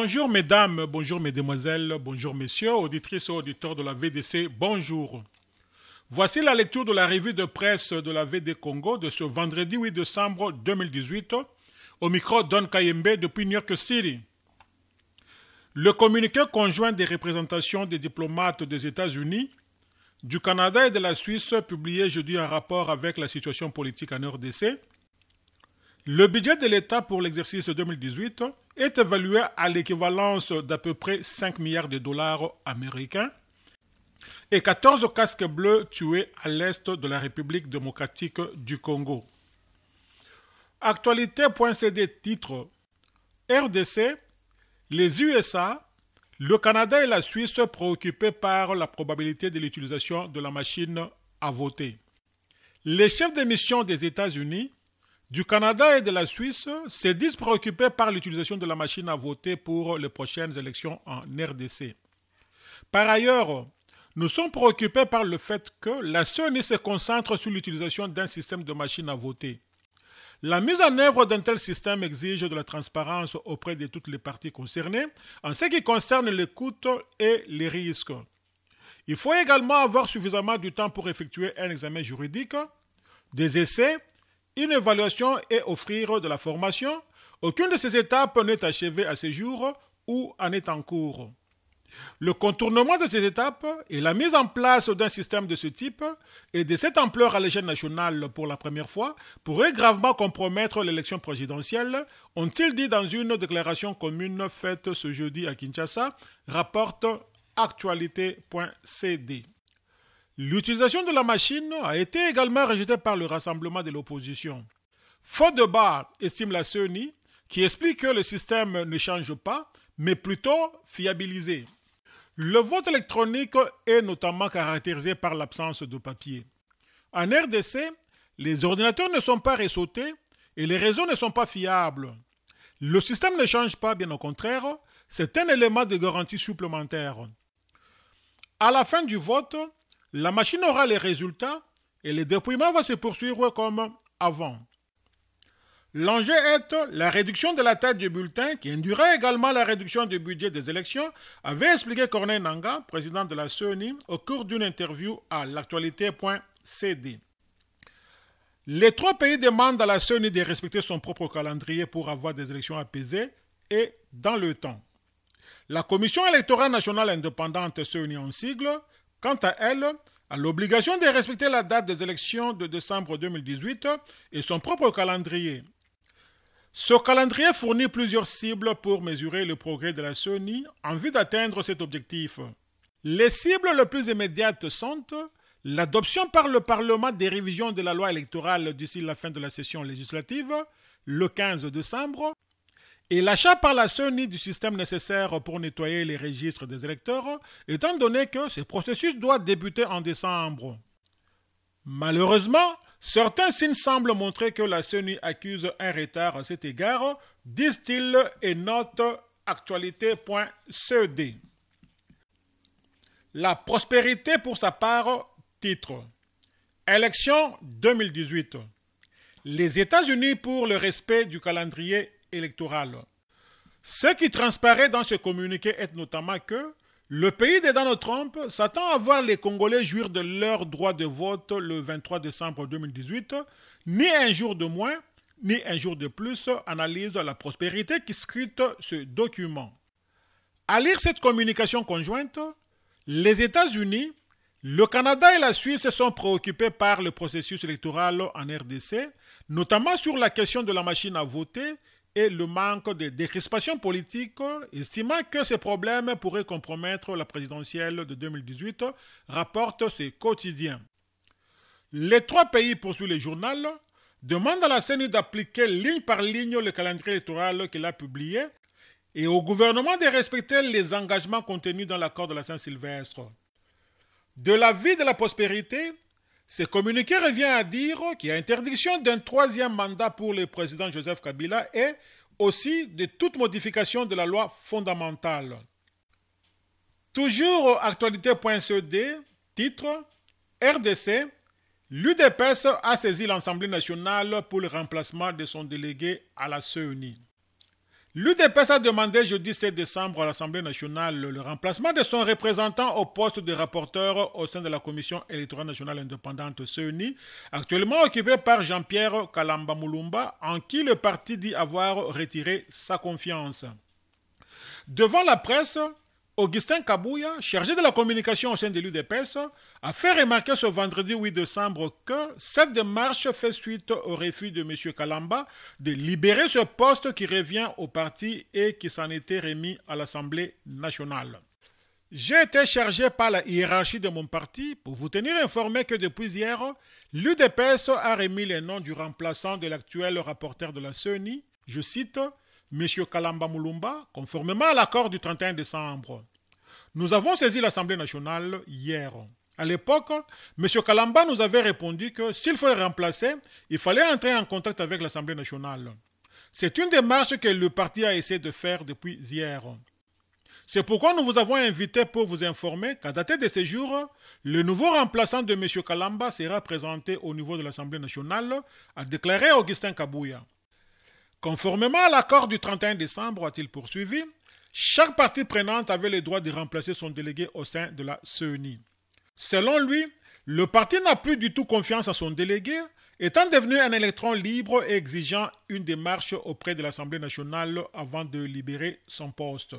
Bonjour mesdames, bonjour mesdemoiselles, bonjour messieurs, auditrices et auditeurs de la VDC, bonjour. Voici la lecture de la revue de presse de la VD Congo de ce vendredi 8 décembre 2018, au micro Don Kayembe depuis New York City. Le communiqué conjoint des représentations des diplomates des États-Unis, du Canada et de la Suisse publié jeudi en rapport avec la situation politique en RDC. Le budget de l'État pour l'exercice 2018 est évalué à l'équivalence d'à peu près 5 milliards de dollars américains et 14 casques bleus tués à l'est de la République démocratique du Congo. Actualité.cd titre RDC, les USA, le Canada et la Suisse préoccupés par la probabilité de l'utilisation de la machine à voter. Les chefs de mission des États-Unis, du Canada et de la Suisse se disent préoccupés par l'utilisation de la machine à voter pour les prochaines élections en RDC. Par ailleurs, nous sommes préoccupés par le fait que la CENI se concentre sur l'utilisation d'un système de machine à voter. La mise en œuvre d'un tel système exige de la transparence auprès de toutes les parties concernées en ce qui concerne les coûts et les risques. Il faut également avoir suffisamment de temps pour effectuer un examen juridique, des essais, une évaluation et offrir de la formation. Aucune de ces étapes n'est achevée à ce jour ou en est en cours. Le contournement de ces étapes et la mise en place d'un système de ce type et de cette ampleur à l'échelle nationale pour la première fois pourrait gravement compromettre l'élection présidentielle, ont-ils dit dans une déclaration commune faite ce jeudi à Kinshasa, rapporte actualité.cd. L'utilisation de la machine a été également rejetée par le rassemblement de l'opposition. Faux débat, estime la CENI, qui explique que le système ne change pas, mais plutôt fiabilisé. Le vote électronique est notamment caractérisé par l'absence de papier. En RDC, les ordinateurs ne sont pas ressautés et les réseaux ne sont pas fiables. Le système ne change pas, bien au contraire, c'est un élément de garantie supplémentaire. À la fin du vote, la machine aura les résultats et le dépouillement va se poursuivre comme avant. L'enjeu est la réduction de la taille du bulletin qui induira également la réduction du budget des élections, avait expliqué Corneille Nangaa, président de la CENI, au cours d'une interview à l'actualité.cd. Les trois pays demandent à la CENI de respecter son propre calendrier pour avoir des élections apaisées et dans le temps. La Commission électorale nationale indépendante CENI en sigle, quant à elle, a l'obligation de respecter la date des élections de décembre 2018 et son propre calendrier. Ce calendrier fournit plusieurs cibles pour mesurer le progrès de la CENI en vue d'atteindre cet objectif. Les cibles les plus immédiates sont l'adoption par le Parlement des révisions de la loi électorale d'ici la fin de la session législative, le 15 décembre, et l'achat par la CENI du système nécessaire pour nettoyer les registres des électeurs, étant donné que ce processus doit débuter en décembre. Malheureusement, certains signes semblent montrer que la CENI accuse un retard à cet égard, disent-ils et note actualité.cd. La prospérité pour sa part, titre. Élection 2018. Les États-Unis pour le respect du calendrier électoral. Ce qui transparaît dans ce communiqué est notamment que le pays de Donald Trump s'attend à voir les Congolais jouir de leur droit de vote le 23 décembre 2018, ni un jour de moins, ni un jour de plus, analyse la prospérité qui scrute ce document. À lire cette communication conjointe, les États-Unis, le Canada et la Suisse sont préoccupés par le processus électoral en RDC, notamment sur la question de la machine à voter et le manque de décrispation politique, estimant que ces problèmes pourraient compromettre la présidentielle de 2018, rapporte ce quotidien. Les trois pays, poursuit le journal, demandent à la CENI d'appliquer ligne par ligne le calendrier électoral qu'elle a publié et au gouvernement de respecter les engagements contenus dans l'accord de la Saint-Sylvestre. De l'avis de la prospérité, ce communiqué revient à dire qu'il y a interdiction d'un troisième mandat pour le président Joseph Kabila et aussi de toute modification de la loi fondamentale. Toujours actualité.cd, titre RDC, l'UDPS a saisi l'Assemblée nationale pour le remplacement de son délégué à la CENI. L'UDPS a demandé jeudi 7 décembre à l'Assemblée nationale le remplacement de son représentant au poste de rapporteur au sein de la Commission électorale nationale indépendante CENI, actuellement occupé par Jean-Pierre Kalamba Mulumba, en qui le parti dit avoir retiré sa confiance. Devant la presse, Augustin Kabouya, chargé de la communication au sein de l'UDPS, a fait remarquer ce vendredi 8 décembre que cette démarche fait suite au refus de M. Kalamba de libérer ce poste qui revient au parti et qui s'en était remis à l'Assemblée nationale. J'ai été chargé par la hiérarchie de mon parti pour vous tenir informé que depuis hier, l'UDPS a remis les noms du remplaçant de l'actuel rapporteur de la CENI, je cite, M. Kalamba Mulumba, conformément à l'accord du 31 décembre. Nous avons saisi l'Assemblée nationale hier. À l'époque, M. Kalamba nous avait répondu que s'il fallait le remplacer, il fallait entrer en contact avec l'Assemblée nationale. C'est une démarche que le parti a essayé de faire depuis hier. C'est pourquoi nous vous avons invité pour vous informer qu'à dater de ce jour, le nouveau remplaçant de M. Kalamba sera présenté au niveau de l'Assemblée nationale, a déclaré Augustin Kabouya. Conformément à l'accord du 31 décembre, a-t-il poursuivi, chaque partie prenante avait le droit de remplacer son délégué au sein de la CENI. Selon lui, le parti n'a plus du tout confiance à son délégué, étant devenu un électron libre et exigeant une démarche auprès de l'Assemblée nationale avant de libérer son poste.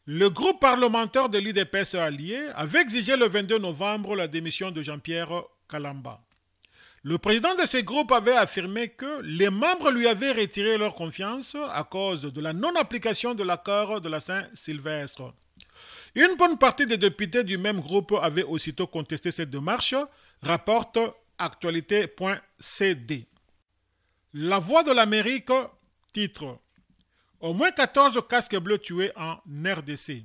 Le groupe parlementaire de l'UDPS allié avait exigé le 22 novembre la démission de Jean-Pierre Kalamba. Le président de ce groupe avait affirmé que les membres lui avaient retiré leur confiance à cause de la non-application de l'accord de la Saint-Sylvestre. Une bonne partie des députés du même groupe avaient aussitôt contesté cette démarche, rapporte actualité.cd. La Voix de l'Amérique, titre au moins 14 casques bleus tués en RDC.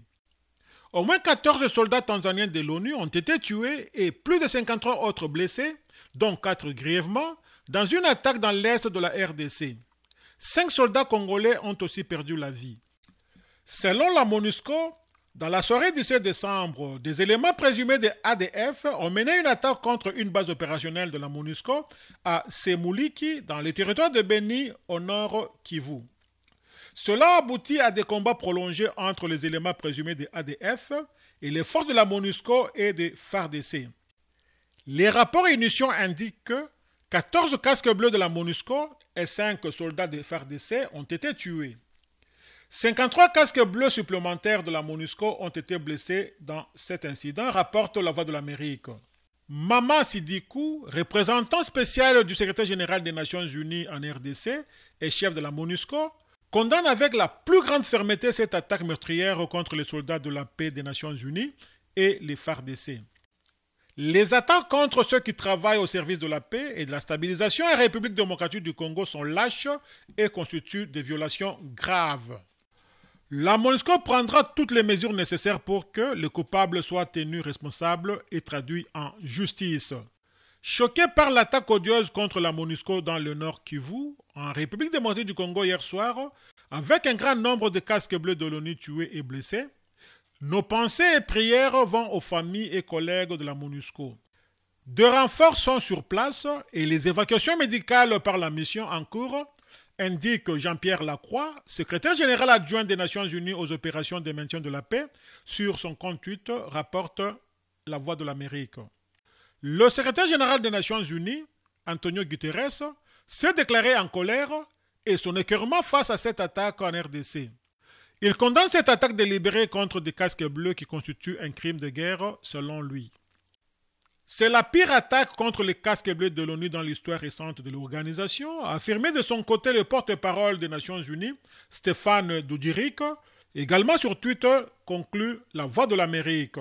Au moins 14 soldats tanzaniens de l'ONU ont été tués et plus de 53 autres blessés, dont 4 grièvement, dans une attaque dans l'est de la RDC. 5 soldats congolais ont aussi perdu la vie. Selon la MONUSCO, dans la soirée du 7 décembre, des éléments présumés des ADF ont mené une attaque contre une base opérationnelle de la MONUSCO à Semuliki, dans le territoire de Beni, au nord Kivu. Cela aboutit à des combats prolongés entre les éléments présumés des ADF et les forces de la MONUSCO et des FARDC. Les rapports initiaux indiquent que 14 casques bleus de la MONUSCO et 5 soldats des FARDC ont été tués. 53 casques bleus supplémentaires de la MONUSCO ont été blessés dans cet incident, rapporte la Voix de l'Amérique. Mama Sidikou, représentant spécial du secrétaire général des Nations Unies en RDC et chef de la MONUSCO, condamne avec la plus grande fermeté cette attaque meurtrière contre les soldats de la paix des Nations Unies et les FARDC. Les attaques contre ceux qui travaillent au service de la paix et de la stabilisation en République démocratique du Congo sont lâches et constituent des violations graves. La MONUSCO prendra toutes les mesures nécessaires pour que les coupables soient tenus responsables et traduits en justice. Choqué par l'attaque odieuse contre la MONUSCO dans le nord Kivu, en République démocratique du Congo hier soir, avec un grand nombre de casques bleus de l'ONU tués et blessés, nos pensées et prières vont aux familles et collègues de la MONUSCO. Deux renforts sont sur place et les évacuations médicales par la mission en cours, indique Jean-Pierre Lacroix, secrétaire général adjoint des Nations Unies aux opérations de maintien de la paix, sur son compte Twitter, rapporte La Voix de l'Amérique. Le secrétaire général des Nations Unies, Antonio Guterres, s'est déclaré en colère et son écœurement face à cette attaque en RDC. Il condamne cette attaque délibérée contre des casques bleus qui constitue un crime de guerre, selon lui. C'est la pire attaque contre les casques bleus de l'ONU dans l'histoire récente de l'organisation, a affirmé de son côté le porte-parole des Nations Unies, Stéphane Dujarric, également sur Twitter, conclut La Voix de l'Amérique.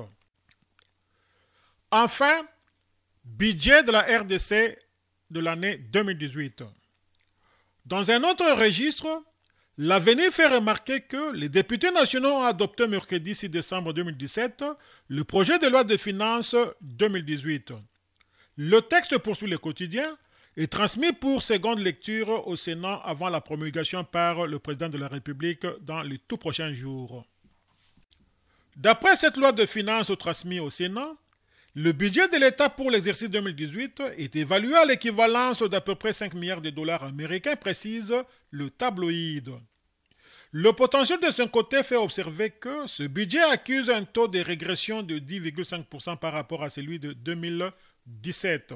Enfin, budget de la RDC de l'année 2018. Dans un autre registre, l'Avenir fait remarquer que les députés nationaux ont adopté mercredi 6 décembre 2017 le projet de loi de finances 2018. Le texte poursuit le quotidien et transmis pour seconde lecture au Sénat avant la promulgation par le président de la République dans les tout prochains jours. D'après cette loi de finances transmise au Sénat, le budget de l'État pour l'exercice 2018 est évalué à l'équivalence d'à peu près 5 milliards de dollars américains, précise le tabloïd. Le potentiel de son côté fait observer que ce budget accuse un taux de régression de 10,5% par rapport à celui de 2017.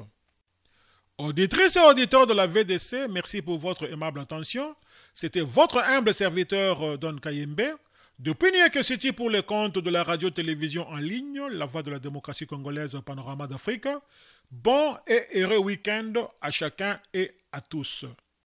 Auditrices et auditeurs de la VDC, merci pour votre aimable attention. C'était votre humble serviteur Don Kayembe, depuis New York City pour les comptes de la radio-télévision en ligne, La Voix de la démocratie congolaise, Panorama d'Afrique. Bon et heureux week-end à chacun et à tous.